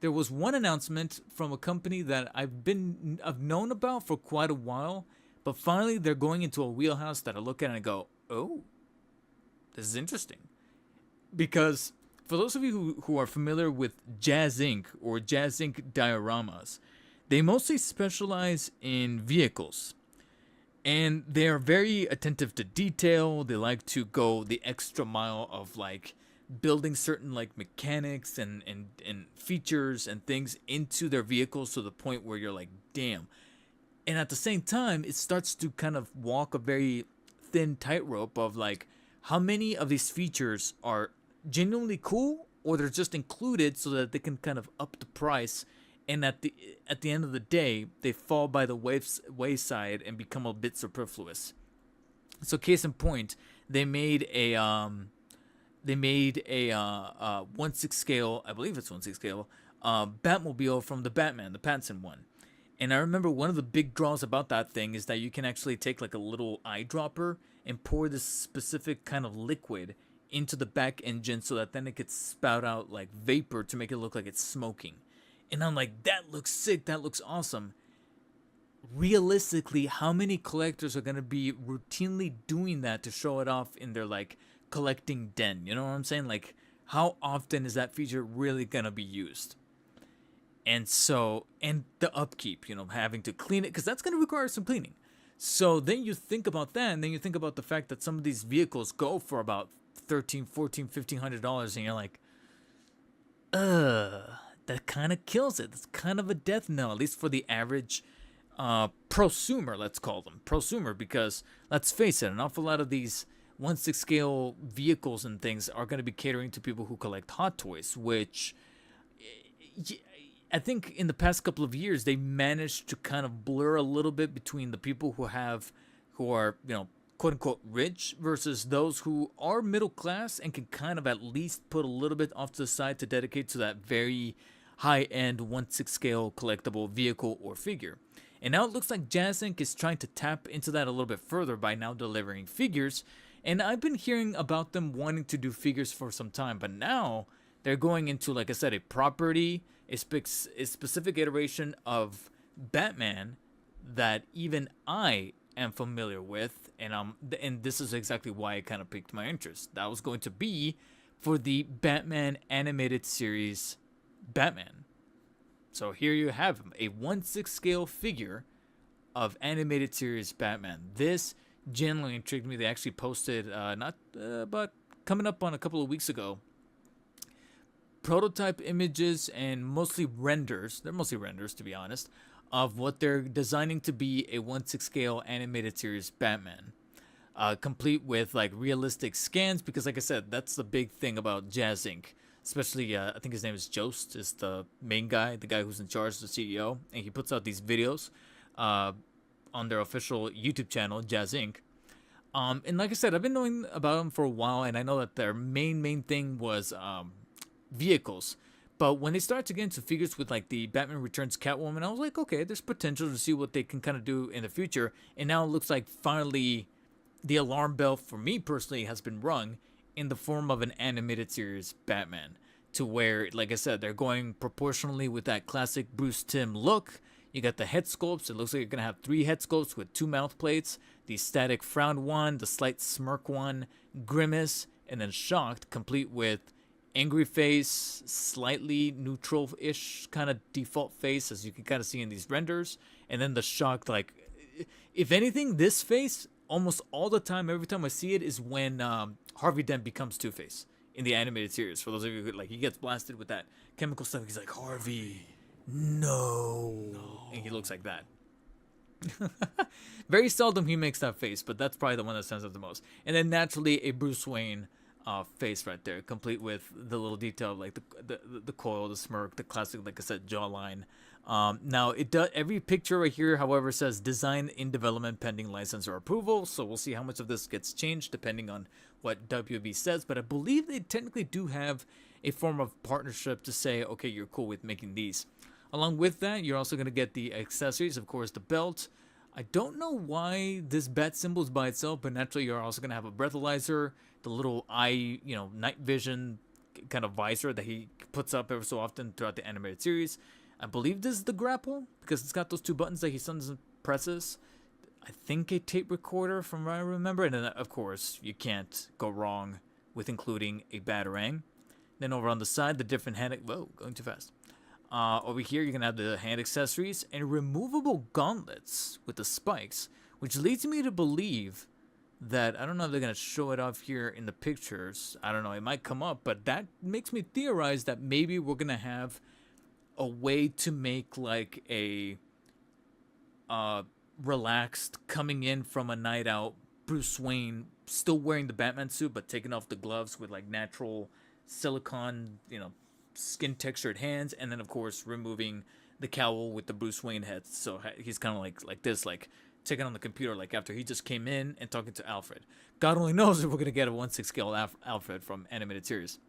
there was one announcement from a company that I've known about for quite a while, but finally they're going into a wheelhouse that I look at and I go, oh, this is interesting. Because for those of you who are familiar with Jazzinc or Jazzinc dioramas, they mostly specialize in vehicles. And they are very attentive to detail. They like to go the extra mile of like building certain like mechanics and features and things into their vehicles to the point where you're like, damn. And at the same time, it starts to kind of walk a very thin tightrope of like how many of these features are genuinely cool or they're just included so that they can kind of up the price, and at the end of the day they fall by the wayside and become a bit superfluous. So case in point, they made a 1/6 scale, I believe it's 1/6 scale, Batmobile from the Batman, the Pattinson one. And I remember one of the big draws about that thing is that you can actually take like a little eyedropper and pour this specific kind of liquid into the back engine so that then it could spout out like vapor to make it look like it's smoking. And I'm like, that looks sick, that looks awesome. Realistically, how many collectors are going to be routinely doing that to show it off in their like collecting den? You know what I'm saying? Like, how often is that feature really going to be used? And so, and the upkeep, having to clean it, because that's going to require some cleaning. So then you think about that, and then you think about the fact that some of these vehicles go for about 13, 14, $1,500, and you're like, that kind of kills it. It's kind of a death knell, at least for the average prosumer, let's call them prosumer, because let's face it, an awful lot of these 1/6 scale vehicles and things are going to be catering to people who collect Hot Toys, which I think in the past couple of years they managed to kind of blur a little bit between the people who are quote unquote rich versus those who are middle class and can kind of at least put a little bit off to the side to dedicate to that very high end 1/6 scale collectible vehicle or figure. And now it looks like Jazzinc is trying to tap into that a little bit further by now delivering figures. And I've been hearing about them wanting to do figures for some time, but now they're going into, like I said, a property, a specific iteration of Batman that even I am familiar with, and this is exactly why it kind of piqued my interest. That was going to be for the Batman animated series Batman. So here you have him, a 1/6 scale figure of animated series Batman. This genuinely intrigued me. They actually posted not but coming up on a couple of weeks ago, prototype images and mostly renders. They're mostly renders, to be honest, of what they're designing to be a 1/6 scale animated series Batman. Complete with like realistic scans, because like I said, that's the big thing about Jazzinc. Especially, I think his name is Jost, is the main guy, the guy who's in charge, the CEO, and he puts out these videos on their official YouTube channel, Jazzinc. And like I said, I've been knowing about them for a while, and I know that their main thing was vehicles. But when they started to get into figures with like the Batman Returns Catwoman, I was like, okay, there's potential to see what they can kind of do in the future. And now it looks like finally the alarm bell for me personally has been rung in the form of an animated series Batman, to where, like I said, they're going proportionally with that classic Bruce Timm look. You got the head sculpts. It looks like you're going to have 3 head sculpts with 2 mouth plates. The static frown one, the slight smirk one, grimace, and then shocked, complete with angry face, slightly neutral-ish kind of default face, as you can kind of see in these renders. And then the shocked, like, if anything, this face, almost all the time, every time I see it, is when Harvey Dent becomes Two-Face in the animated series. For those of you who, like, he gets blasted with that chemical stuff, he's like, Harvey, no. And he looks like that. Very seldom he makes that face, but that's probably the one that stands out the most. And then naturally a Bruce Wayne face right there, complete with the little detail of like the coil, the smirk, the classic, like I said, jawline. Now it does, every picture right here, however, says design in development pending license or approval. So we'll see how much of this gets changed depending on what WB says. But I believe they technically do have a form of partnership to say, okay, you're cool with making these. Along with that, you're also going to get the accessories, of course, the belt. I don't know why this bat symbol is by itself, but naturally you're also going to have a breathalyzer, the little eye, night vision like kind of visor that he puts up every so often throughout the animated series. I believe this is the grapple because it's got those two buttons that he sometimes presses. I think a tape recorder from what I remember, and then of course you can't go wrong with including a batarang. Then over on the side, the different hand, whoa, going too fast. Over here, you're gonna have the hand accessories and removable gauntlets with the spikes, which leads me to believe that, I don't know if they're gonna show it off here in the pictures. I don't know, it might come up, but that makes me theorize that maybe we're gonna have a way to make like a relaxed coming in from a night out Bruce Wayne still wearing the Batman suit but taking off the gloves with like natural silicone, skin textured hands, and then of course removing the cowl with the Bruce Wayne head. So he's kind of like this, like taking on the computer, like after he just came in and talking to Alfred. God only knows if we're gonna get a 1/6 scale Alfred from animated series.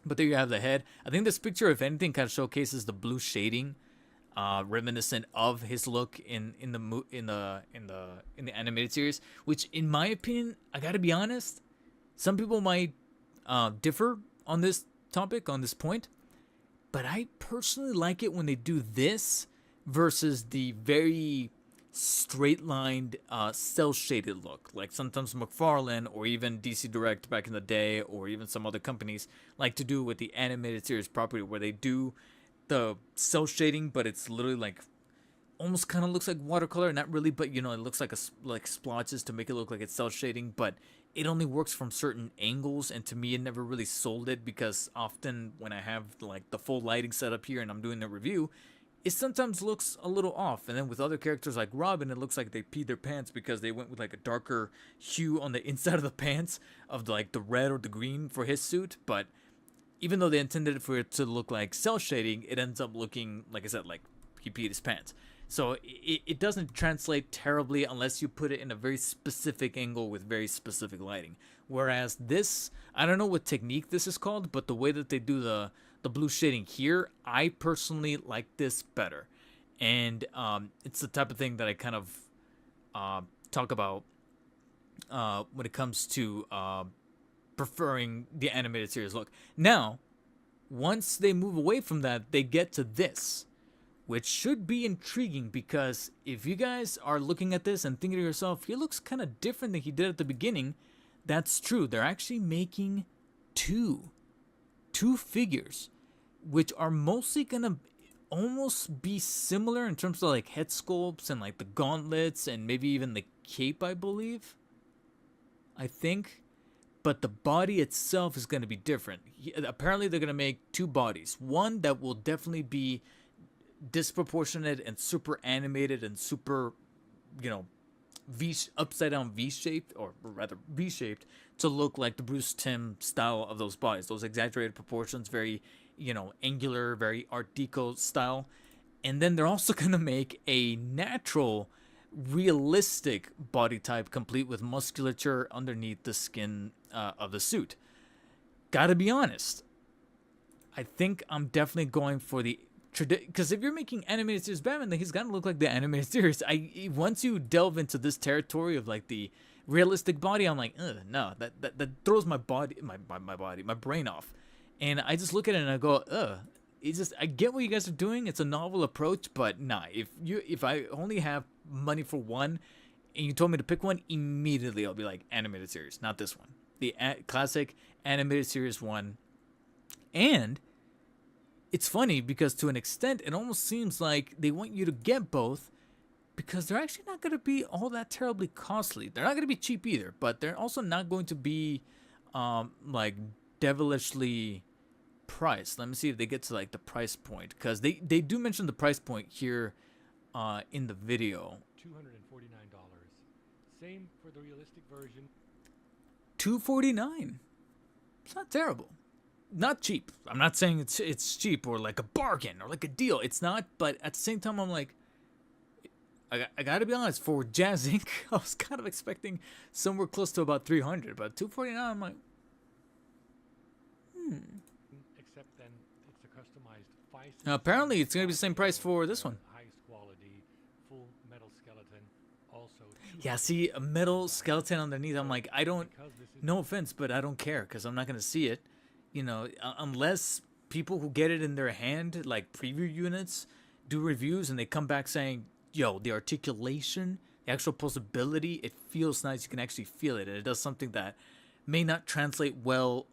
But there you have the head. I think this picture, if anything, kind of showcases the blue shading, reminiscent of his look in the animated series. Which, in my opinion, I gotta be honest, some people might differ on this topic, on this point, but I personally like it when they do this versus the very straight-lined, cel-shaded look, like sometimes McFarlane or even DC Direct back in the day, or even some other companies like to do with the animated series property, where they do the cel shading, but it's literally like almost kind of looks like watercolor, not really, but it looks like splotches to make it look like it's cel shading, but it only works from certain angles, and to me it never really sold it, because often when I have like the full lighting set up here and I'm doing the review, it sometimes looks a little off. And then with other characters like Robin, it looks like they peed their pants because they went with like a darker hue on the inside of the pants of like the red or the green for his suit. But even though they intended for it to look like cel shading, it ends up looking, like I said, like he peed his pants. So it doesn't translate terribly unless you put it in a very specific angle with very specific lighting. Whereas this, I don't know what technique this is called, but the way that they do the blue shading here, I personally like this better. And it's the type of thing that I kind of talk about when it comes to preferring the animated series look. Now, once they move away from that, they get to this, which should be intriguing, because if you guys are looking at this and thinking to yourself, he looks kind of different than he did at the beginning, that's true. They're actually making two figures, which are mostly gonna almost be similar in terms of like head sculpts and like the gauntlets and maybe even the cape, I believe. I think. But the body itself is going to be different. Apparently, they're going to make two bodies. One that will definitely be disproportionate and super animated and super, upside down V-shaped, or rather V-shaped, to look like the Bruce Timm style of those bodies. Those exaggerated proportions, very, angular, very Art Deco style. And then they're also going to make a natural, realistic body type, complete with musculature underneath the skin of the suit. Gotta be honest, I think I'm definitely going for the because if you're making animated series Batman, then he's gotta look like the animated series. Once you delve into this territory of like the realistic body, I'm like, no, that throws my brain off, and I just look at it and I go, it's just, I get what you guys are doing. It's a novel approach, but nah. If I only have money for one, and you told me to pick one, immediately I'll be like, animated series, not this one. The classic animated series one. And it's funny because to an extent, it almost seems like they want you to get both, because they're actually not going to be all that terribly costly. They're not going to be cheap either, but they're also not going to be like devilishly priced. Let me see if they get to like the price point, because they do mention the price point here in the video. $249. Same for the realistic version. $249. It's not terrible. Not cheap. I'm not saying it's cheap or like a bargain or like a deal. It's not, but at the same time, I'm like, I gotta be honest, for Jazzinc, I was kind of expecting somewhere close to about $300, but $249, I'm like, Except then it's a customized apparently, it's gonna be the same price for this one. Highest quality, full metal skeleton. Also, yeah, see, a metal skeleton underneath. I'm like, I don't. No offense, but I don't care because I'm not gonna see it. unless people who get it in their hand, like preview units, do reviews and they come back saying, yo, the articulation, the actual pulsability, it feels nice. You can actually feel it. And it does something that may not translate well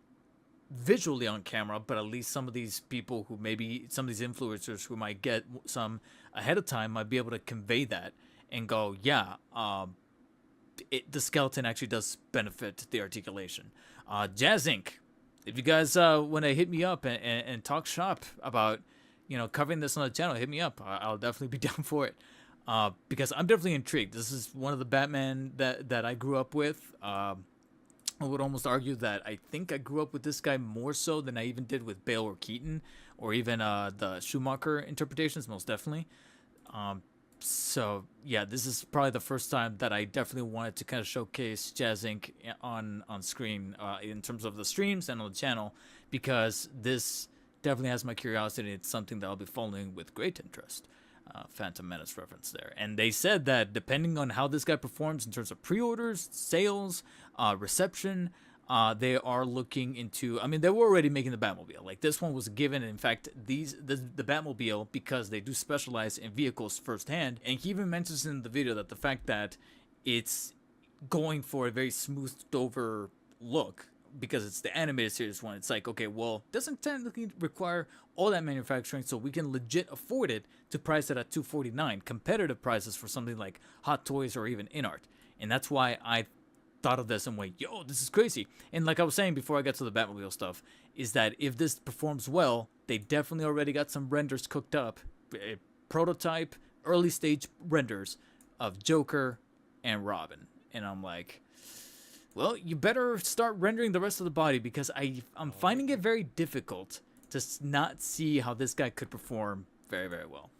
visually on camera, but at least some of these people who maybe some of these influencers who might get some ahead of time might be able to convey that and go, yeah, the skeleton actually does benefit the articulation. Jazzinc, if you guys want to hit me up and talk shop about covering this on the channel, hit me up. I'll definitely be down for it. Because I'm definitely intrigued. This is one of the Batman that I grew up with. I would almost argue that I think I grew up with this guy more so than I even did with Bale or Keaton, or even the Schumacher interpretations, most definitely. So yeah, this is probably the first time that I definitely wanted to kind of showcase Jazzinc on screen in terms of the streams and on the channel, because this definitely has my curiosity. It's something that I'll be following with great interest. Phantom Menace reference there. And they said that depending on how this guy performs in terms of pre-orders, sales, reception, they are looking into, I mean, they were already making the Batmobile. Like, this one was given, in fact, the Batmobile, because they do specialize in vehicles firsthand. And he even mentions in the video that the fact that it's going for a very smoothed over look, because it's the animated series one, it's like, okay, well, doesn't technically require all that manufacturing, so we can legit afford it to price it at $249, competitive prices for something like Hot Toys or even InArt. And that's why I thought of this and went, yo, this is crazy. And like I was saying before I got to the Batmobile stuff, is that if this performs well, they definitely already got some renders cooked up, prototype, early stage renders of Joker and Robin. And I'm like, well, you better start rendering the rest of the body, because I'm finding it very difficult to not see how this guy could perform very, very well.